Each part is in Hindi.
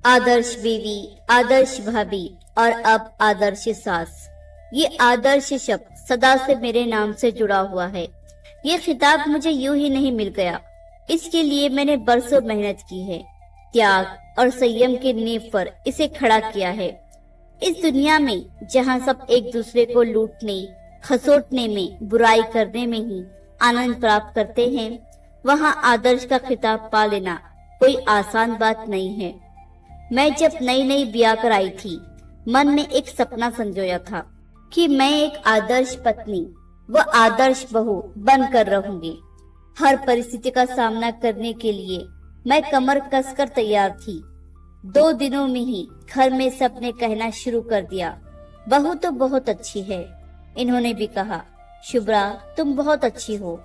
आदर्श बीवी, आदर्श भाभी और अब आदर्श सास। ये आदर्श शब्द सदा से मेरे नाम से जुड़ा हुआ है। ये खिताब मुझे यूं ही नहीं मिल गया। इसके लिए मैंने बरसों मेहनत की है। त्याग और संयम की नींव पर इसे खड़ा किया है। इस दुनिया में जहाँ सब एक दूसरे को लूटने, खसोटने में, बुराई करने में ही आनंद प्राप्त करते हैं, वहाँ आदर्श का खिताब पा लेना कोई आसान बात नहीं है। मैं जब नई नई ब्याह कर आई थी, मन में एक सपना संजोया था कि मैं एक आदर्श पत्नी व आदर्श बहू बनकर रहूंगी। हर परिस्थिति का सामना करने के लिए मैं कमर कसकर तैयार थी। 2 दिनों में ही घर में सबने कहना शुरू कर दिया, बहू तो बहुत अच्छी है। इन्होंने भी कहा, शुभ्रा तुम बहुत अच्छी हो।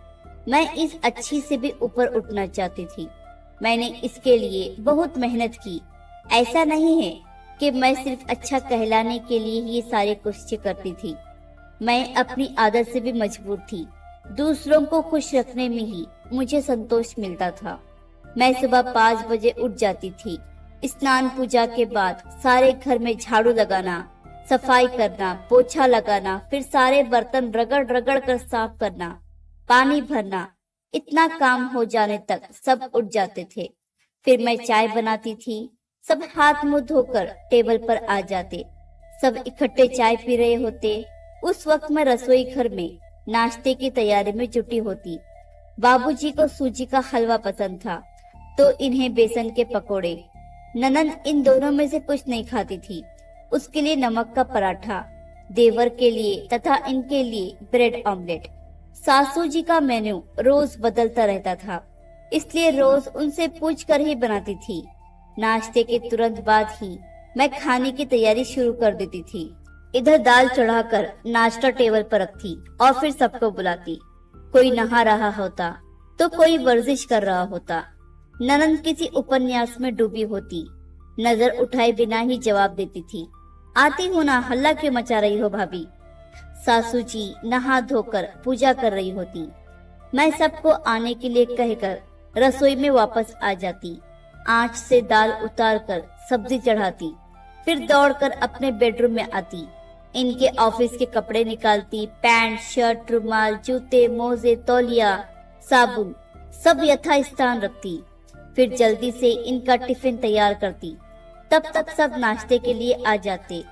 मैं इस अच्छी से भी ऊपर उठना चाहती थी। मैंने इसके लिए बहुत मेहनत की। ऐसा नहीं है कि मैं सिर्फ अच्छा कहलाने के लिए ही ये सारी कोशिशें करती थी। मैं अपनी आदत से भी मजबूर थी। दूसरों को खुश रखने में ही मुझे संतोष मिलता था। मैं सुबह 5 बजे उठ जाती थी। स्नान पूजा के बाद सारे घर में झाड़ू लगाना, सफाई करना, पोछा लगाना, फिर सारे बर्तन रगड़ रगड़ कर साफ करना, पानी भरना, इतना काम हो जाने तक सब उठ जाते थे। फिर मैं चाय बनाती थी। सब हाथ मुंह धोकर टेबल पर आ जाते। सब इकट्ठे चाय पी रहे होते। उस वक्त मैं रसोई घर में नाश्ते की तैयारी में जुटी होती। बाबूजी को सूजी का हलवा पसंद था तो इन्हें बेसन के पकोड़े। ननंद इन दोनों में से कुछ नहीं खाती थी। उसके लिए नमक का पराठा, देवर के लिए तथा इनके लिए ब्रेड ऑमलेट। सासू जी का मेन्यू रोज बदलता रहता था, इसलिए रोज उनसे पूछ कर ही बनाती थी। नाश्ते के तुरंत बाद ही मैं खाने की तैयारी शुरू कर देती थी। इधर दाल चढ़ाकर नाश्ता टेबल पर रखती और फिर सबको बुलाती। कोई नहा रहा होता तो कोई वर्जिश कर रहा होता। ननंद किसी उपन्यास में डूबी होती। नजर उठाए बिना ही जवाब देती थी, आती हूँ ना, हल्ला क्यों मचा रही हो भाभी। सासू जी नहा धोकर पूजा कर रही होती। मैं सबको आने के लिए कहकर रसोई में वापस आ जाती। आंच से दाल उतारकर सब्जी चढ़ाती, फिर दौड़कर अपने बेडरूम में आती। इनके ऑफिस के कपड़े निकालती, पैंट, शर्ट, रुमाल, जूते, मोजे, तौलिया, साबुन सब यथास्थान रखती। फिर जल्दी से इनका टिफिन तैयार करती। तब तक सब नाश्ते के लिए आ जाते।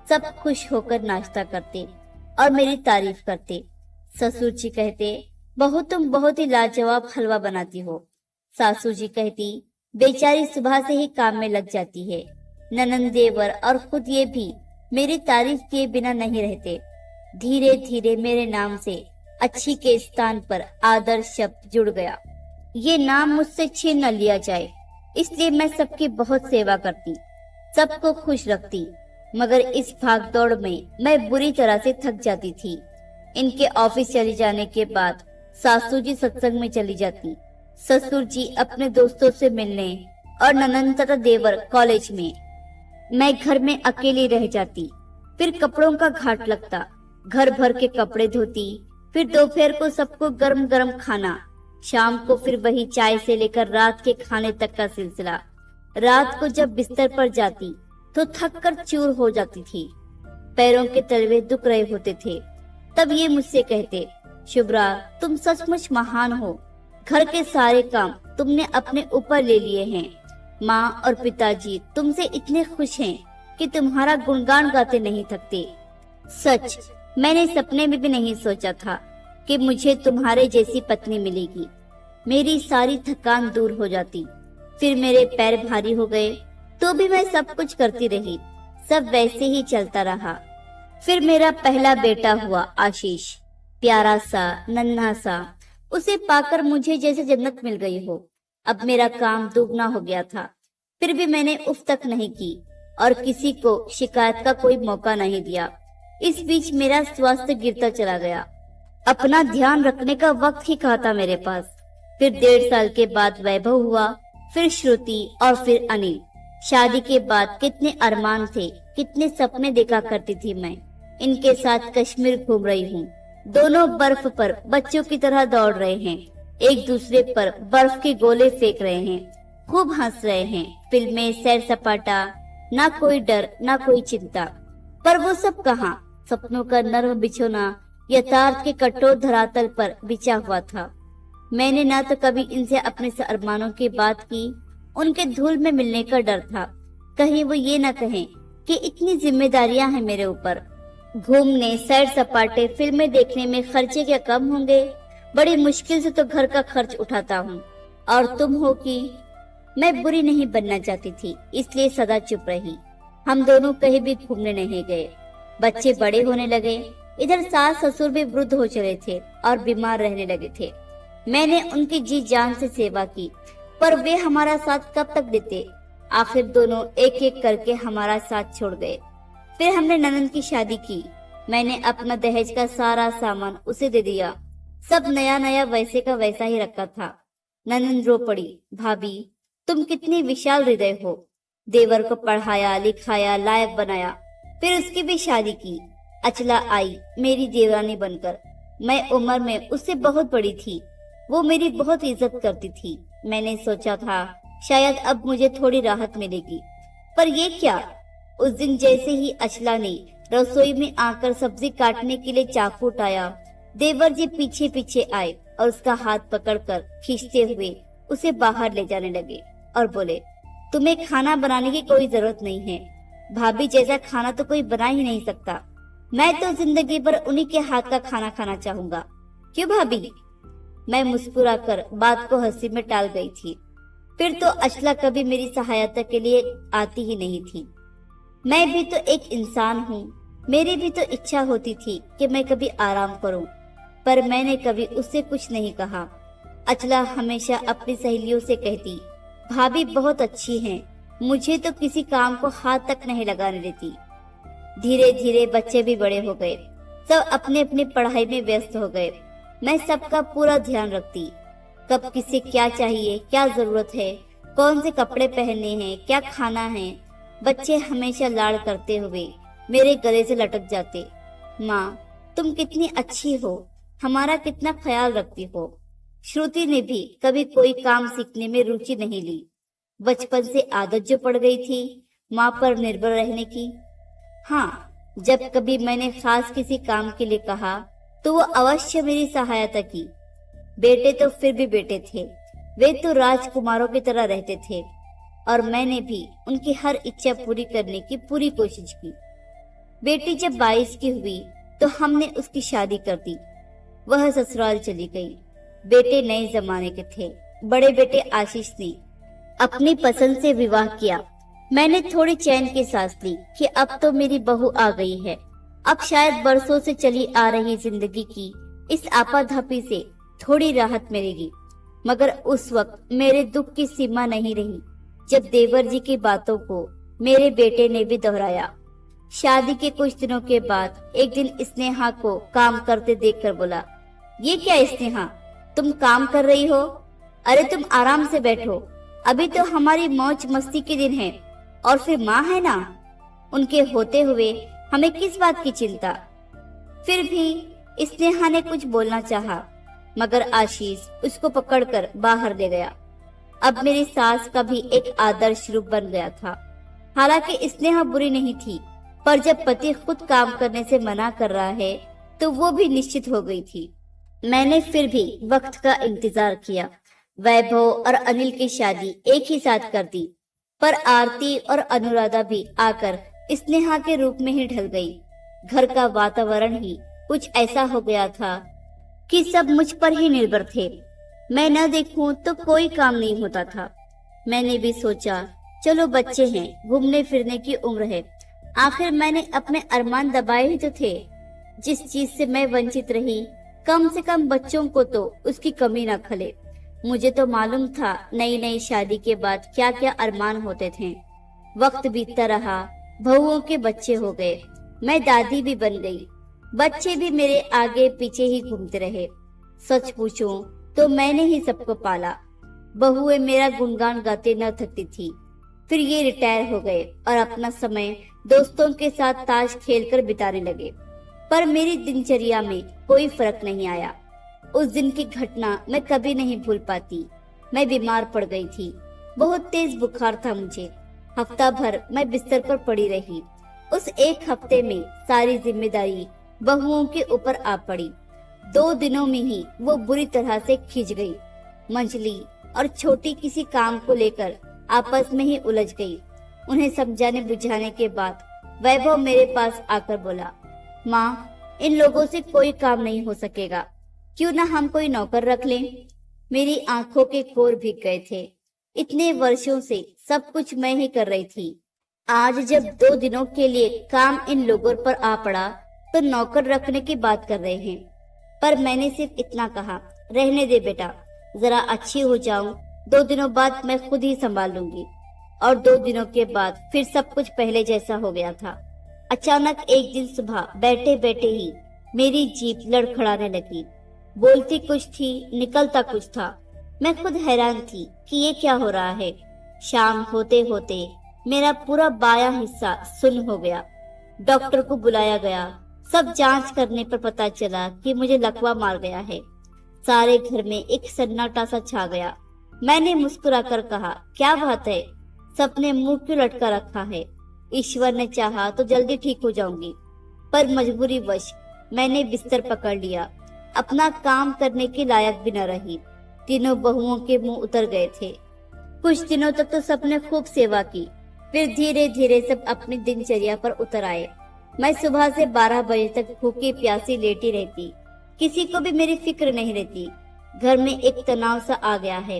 सब खुश होकर नाश्ता करते और मेरी तारीफ करते। ससुर जी कहते, बहू तुम बहुत ही लाजवाब हलवा बनाती हो। सासू जी कहती, बेचारी सुबह से ही काम में लग जाती है। ननंद, देवर और खुद ये भी मेरी तारीफ किए बिना नहीं रहते। धीरे धीरे मेरे नाम से अच्छी के स्थान पर आदर्श शब्द जुड़ गया। ये नाम मुझसे छीन न लिया जाए, इसलिए मैं सबकी बहुत सेवा करती, सबको खुश रखती। मगर इस भागदौड़ में मैं बुरी तरह से थक जाती थी। इनके ऑफिस चले जाने के बाद सासू जी सत्संग में चली जाती, ससुर जी अपने दोस्तों से मिलने और ननंद तथा देवर कॉलेज में। मैं घर में अकेली रह जाती। फिर कपड़ों का घाट लगता। घर भर के कपड़े धोती। फिर दोपहर को सबको गरम गरम खाना। शाम को फिर वही चाय से लेकर रात के खाने तक का सिलसिला। रात को जब बिस्तर पर जाती तो थक कर चूर हो जाती थी। पैरों के तलवे दुख रहे होते थे। तब ये मुझसे कहते, शुभ्रा तुम सचमुच महान हो। घर के सारे काम तुमने अपने ऊपर ले लिए हैं। माँ और पिताजी तुमसे इतने खुश हैं कि तुम्हारा गुणगान गाते नहीं थकते। सच, मैंने सपने में भी नहीं सोचा था कि मुझे तुम्हारे जैसी पत्नी मिलेगी। मेरी सारी थकान दूर हो जाती। फिर मेरे पैर भारी हो गए तो भी मैं सब कुछ करती रही। सब वैसे ही चलता रहा। फिर मेरा पहला बेटा हुआ आशीष, प्यारा सा, नन्हा सा। उसे पाकर मुझे जैसे जन्नत मिल गई हो। अब मेरा काम दुगना हो गया था। फिर भी मैंने उफ तक नहीं की और किसी को शिकायत का कोई मौका नहीं दिया। इस बीच मेरा स्वास्थ्य गिरता चला गया। अपना ध्यान रखने का वक्त ही कहा था मेरे पास। फिर 1.5 साल के बाद वैभव हुआ, फिर श्रुति और फिर अनिल। शादी के बाद कितने अरमान थे, कितने सपने देखा करती थी मैं। इनके साथ कश्मीर घूम रही हूँ। दोनों बर्फ पर बच्चों की तरह दौड़ रहे हैं, एक दूसरे पर बर्फ के गोले फेंक रहे हैं, खूब हंस रहे हैं। फिल्में, सैर सपाटा, ना कोई डर ना कोई चिंता। पर वो सब कहाँ? सपनों का नर्म बिछोना यथार्थ के कठोर धरातल पर बिछा हुआ था। मैंने ना तो कभी इनसे अपने अरमानों की बात की, उनके धूल में मिलने का डर था। कहीं वो ये न कहें कि इतनी जिम्मेदारियां हैं मेरे ऊपर। घूमने, सैर सपाटे, फिल्में देखने में खर्चे क्या कम होंगे? बड़ी मुश्किल से तो घर का खर्च उठाता हूँ। और तुम हो कि मैं बुरी नहीं बनना चाहती थी, इसलिए सदा चुप रही। हम दोनों कहीं भी घूमने नहीं गए। बच्चे बड़े होने लगे। इधर सास ससुर भी वृद्ध हो चले थे और बीमार रहने लगे थे। मैंने उनकी जी जान से सेवा की, पर वे हमारा साथ कब तक देते? आखिर दोनों एक एक करके हमारा साथ छोड़ गए। फिर हमने ननद की शादी की। मैंने अपना दहेज का सारा सामान उसे दे दिया। सब नया नया वैसे का वैसा ही रखा था। ननद रो पड़ी, भाभी तुम कितनी विशाल हृदय हो। देवर को पढ़ाया, लिखाया, लायक बनाया, फिर उसकी भी शादी की। अचला आई मेरी देवरानी बनकर। मैं उम्र में उससे बहुत बड़ी थी। वो मेरी बहुत इज्जत करती थी। मैंने सोचा था शायद अब मुझे थोड़ी राहत मिलेगी, पर ये क्या? उस दिन जैसे ही अचला ने रसोई में आकर सब्जी काटने के लिए चाकू उठाया, देवर जी पीछे पीछे आए और उसका हाथ पकड़कर खींचते हुए उसे बाहर ले जाने लगे और बोले, तुम्हें खाना बनाने की कोई जरूरत नहीं है। भाभी जैसा खाना तो कोई बना ही नहीं सकता। मैं तो जिंदगी भर उन्हीं के हाथ का खाना खाना चाहूंगा। क्यों भाभी? मैं मुस्कुराकर बात को हंसी में टाल गई थी। फिर तो अचला कभी मेरी सहायता के लिए आती ही नहीं थी। मैं भी तो एक इंसान हूँ। मेरी भी तो इच्छा होती थी कि मैं कभी आराम करूँ, पर मैंने कभी उससे कुछ नहीं कहा। अचला हमेशा अपनी सहेलियों से कहती, भाभी बहुत अच्छी हैं, मुझे तो किसी काम को हाथ तक नहीं लगाने देती। धीरे धीरे बच्चे भी बड़े हो गए। सब अपने अपनी पढ़ाई में व्यस्त हो गए। मैं सबका पूरा ध्यान रखती। कब किसे क्या चाहिए, क्या जरूरत है, कौन से कपड़े पहनने हैं, क्या खाना है। बच्चे हमेशा लाड़ करते हुए मेरे गले से लटक जाते। माँ तुम कितनी अच्छी हो, हमारा कितना ख्याल रखती हो। श्रुति ने भी कभी कोई काम सीखने में रुचि नहीं ली। बचपन से आदत जो पड़ गई थी माँ पर निर्भर रहने की। हाँ, जब कभी मैंने खास किसी काम के लिए कहा तो वो अवश्य मेरी सहायता की। बेटे तो फिर भी बेटे थे, वे तो राजकुमारों की तरह रहते थे और मैंने भी उनकी हर इच्छा पूरी करने की पूरी कोशिश की। बेटी जब 22 की हुई तो हमने उसकी शादी कर दी। वह ससुराल चली गई। बेटे नए जमाने के थे। बड़े बेटे आशीष ने अपनी पसंद से विवाह किया। मैंने थोड़ी चैन की सांस ली कि अब तो मेरी बहू आ गई है। अब शायद बरसों से चली आ रही जिंदगी की इस आपाधापी से थोड़ी राहत मिलेगी। मगर उस वक्त मेरे दुख की सीमा नहीं रही जब देवर जी की बातों को मेरे बेटे ने भी दोहराया। शादी के कुछ दिनों के बाद एक दिन स्नेहा को काम करते देखकर बोला, ये क्या स्नेहा, तुम काम कर रही हो? अरे तुम आराम से बैठो, अभी तो हमारी मौज मस्ती के दिन है। और फिर माँ है ना, उनके होते हुए हमें किस बात की चिंता। फिर भी स्नेहा ने कुछ बोलना चाहा, मगर आशीष उसको पकड़कर बाहर ले गया। अब मेरी सास का भी एक आदर्श रूप बन गया था। हालांकि स्नेहा बुरी नहीं थी, पर जब पति खुद काम करने से मना कर रहा है तो वो भी निश्चित हो गई थी। मैंने फिर भी वक्त का इंतजार किया। वैभव और अनिल की शादी एक ही साथ कर दी, पर आरती और अनुराधा भी आकर स्नेहा के रूप में ही ढल गई। घर का वातावरण ही कुछ ऐसा हो गया था कि सब मुझ पर ही निर्भर थे। मैं न देखूं तो कोई काम नहीं होता था। मैंने भी सोचा चलो बच्चे हैं, घूमने फिरने की उम्र है। आखिर मैंने अपने अरमान दबाए ही तो थे। जिस चीज से मैं वंचित रही, कम से कम बच्चों को तो उसकी कमी न खले। मुझे तो मालूम था नई नई शादी के बाद क्या क्या अरमान होते थे। वक्त बीतता रहा, बहुओं के बच्चे हो गए, मैं दादी भी बन गई। बच्चे भी मेरे आगे पीछे ही घूमते रहे। सच पूछूं तो मैंने ही सबको पाला। बहुएं मेरा गुणगान गाते न थकती थी। फिर ये रिटायर हो गए और अपना समय दोस्तों के साथ ताश खेलकर बिताने लगे। पर मेरी दिनचर्या में कोई फर्क नहीं आया। उस दिन की घटना मैं कभी नहीं भूल पाती। मैं बीमार पड़ गई थी। बहुत तेज बुखार था मुझे। हफ्ता भर मैं बिस्तर पर पड़ी रही। उस एक हफ्ते में सारी जिम्मेदारी बहुओं के ऊपर आ पड़ी। 2 दिनों में ही वो बुरी तरह से खिंच गई। मंजली और छोटी किसी काम को लेकर आपस में ही उलझ गई। उन्हें समझाने बुझाने के बाद वैभव मेरे पास आकर बोला, माँ, इन लोगों से कोई काम नहीं हो सकेगा, क्यों ना हम कोई नौकर रख लें। मेरी आंखों के कोर भीग गए थे। इतने वर्षों से सब कुछ मैं ही कर रही थी। आज जब 2 दिनों के लिए काम इन लोगों पर आ पड़ा तो नौकर रखने की बात कर रहे हैं। पर मैंने सिर्फ इतना कहा, रहने दे बेटा, जरा अच्छी हो जाऊं, 2 दिनों बाद मैं खुद ही संभाल लूंगी। और 2 दिनों के बाद फिर सब कुछ पहले जैसा हो गया था। अचानक एक दिन सुबह बैठे बैठे ही मेरी जीभ लड़खड़ाने लगी। बोलती कुछ थी, निकलता कुछ था। मैं खुद हैरान थी कि ये क्या हो रहा है। शाम होते होते मेरा पूरा बायां हिस्सा सुन्न हो गया। डॉक्टर को बुलाया गया। सब जांच करने पर पता चला कि मुझे लकवा मार गया है। सारे घर में एक सन्नाटा सा छा गया। मैंने मुस्कुराकर कहा, क्या बात है, सबने मुंह क्यों लटका रखा है? ईश्वर ने चाहा तो जल्दी ठीक हो जाऊंगी। पर मजबूरी वश मैंने बिस्तर पकड़ लिया। अपना काम करने के लायक भी न रही। तीनों बहुओं के मुंह उतर गए थे। कुछ दिनों तक तो सबने खूब सेवा की। फिर धीरे धीरे सब अपनी दिनचर्या पर उतर आए। मैं सुबह से 12 बजे तक भूखी प्यासी लेटी रहती। किसी को भी मेरी फिक्र नहीं रहती। घर में एक तनाव सा आ गया है।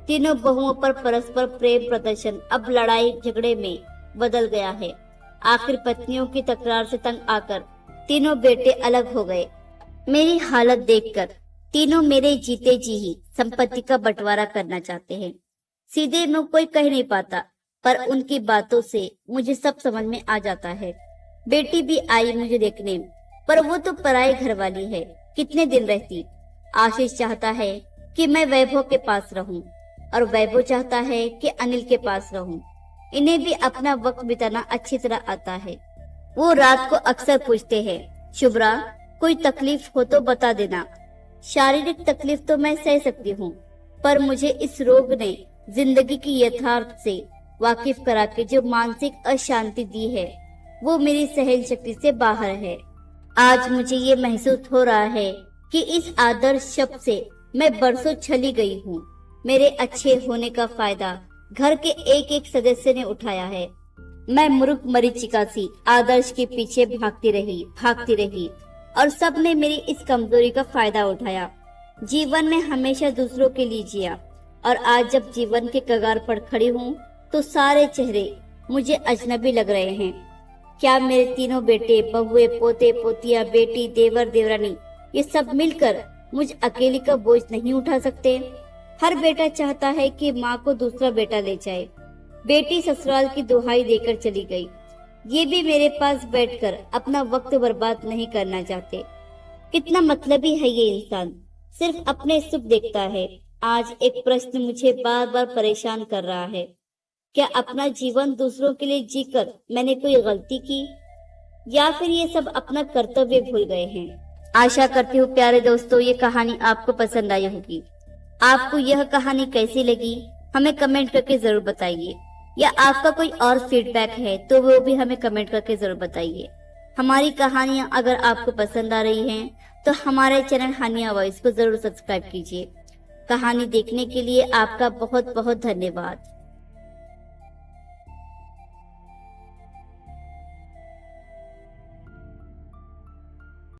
तीनों बहुओं पर परस्पर प्रेम प्रदर्शन अब लड़ाई झगड़े में बदल गया है। आखिर पत्नियों की तकरार से तंग आकर तीनों बेटे अलग हो गए। मेरी हालत देखकर तीनों मेरे जीते जी ही संपत्ति का बंटवारा करना चाहते हैं। सीधे मुंह कोई कह नहीं पाता, पर उनकी बातों से मुझे सब समझ में आ जाता है। बेटी भी आई मुझे देखने, पर वो तो पराई घरवाली है, कितने दिन रहती। आशीष चाहता है कि मैं वैभव के पास रहूं और वैभव चाहता है कि अनिल के पास रहूं। इन्हें भी अपना वक्त बिताना अच्छी तरह आता है। वो रात को अक्सर पूछते हैं, शुभ्रा, कोई तकलीफ हो तो बता देना। शारीरिक तकलीफ तो मैं सह सकती हूँ, पर मुझे इस रोग ने जिंदगी की यथार्थ से वाकिफ करा के जो मानसिक अशांति दी है, वो मेरी सहन शक्ति से बाहर है। आज मुझे ये महसूस हो रहा है कि इस आदर्श शब्द से मैं बरसों छली गई हूँ। मेरे अच्छे होने का फायदा घर के एक एक सदस्य ने उठाया है। मैं मूर्ख मरीचिका सी आदर्श के पीछे भागती रही और सबने मेरी इस कमजोरी का फायदा उठाया। जीवन में हमेशा दूसरों के लिए जिया और आज जब जीवन के कगार पर खड़ी हूँ तो सारे चेहरे मुझे अजनबी लग रहे हैं। क्या मेरे तीनों बेटे, बहुए, पोते, पोतिया, बेटी, देवर, देवरानी, ये सब मिलकर मुझ अकेली का बोझ नहीं उठा सकते? हर बेटा चाहता है कि माँ को दूसरा बेटा ले जाए। बेटी ससुराल की दुहाई देकर चली गई। ये भी मेरे पास बैठकर अपना वक्त बर्बाद नहीं करना चाहते। कितना मतलबी है ये इंसान, सिर्फ अपने सुख देखता है। आज एक प्रश्न मुझे बार बार परेशान कर रहा है, क्या अपना जीवन दूसरों के लिए जीकर मैंने कोई गलती की, या फिर ये सब अपना कर्तव्य भूल गए हैं? आशा करती हूँ प्यारे दोस्तों, ये कहानी आपको पसंद आई होगी। आपको यह कहानी कैसी लगी हमें कमेंट करके जरूर बताइए, या आपका कोई और फीडबैक है तो वो भी हमें कमेंट करके जरूर बताइए। हमारी कहानियाँ अगर आपको पसंद आ रही हैं तो हमारे चैनल हानिया वॉइस को जरूर सब्सक्राइब कीजिए। कहानी देखने के लिए आपका बहुत बहुत धन्यवाद।